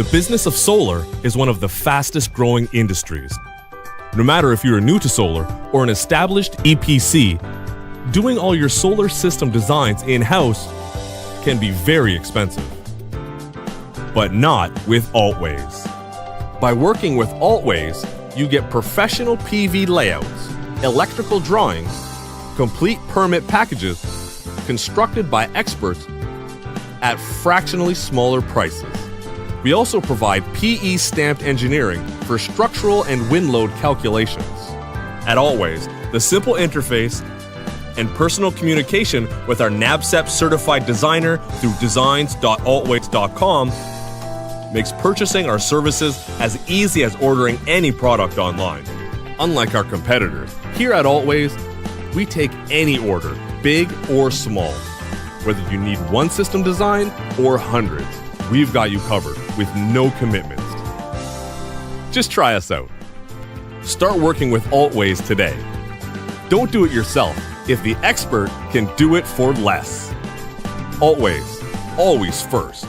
The business of solar is one of the fastest growing industries. No matter if you're new to solar or an established EPC, doing all your solar system designs in-house can be very expensive. But not with Altways. By working with Altways, you get professional PV layouts, electrical drawings, complete permit packages constructed by experts at fractionally smaller prices. We also provide PE stamped engineering for structural and wind load calculations. At Altways, the simple interface and personal communication with our NABCEP certified designer through designs.altways.com makes purchasing our services as easy as ordering any product online. Unlike our competitors, here at Altways, we take any order, big or small. Whether you need one system design or hundreds, we've got you covered with no commitments. Just try us out. Start working with Altways today. Don't do it yourself if the expert can do it for less. Altways, always first.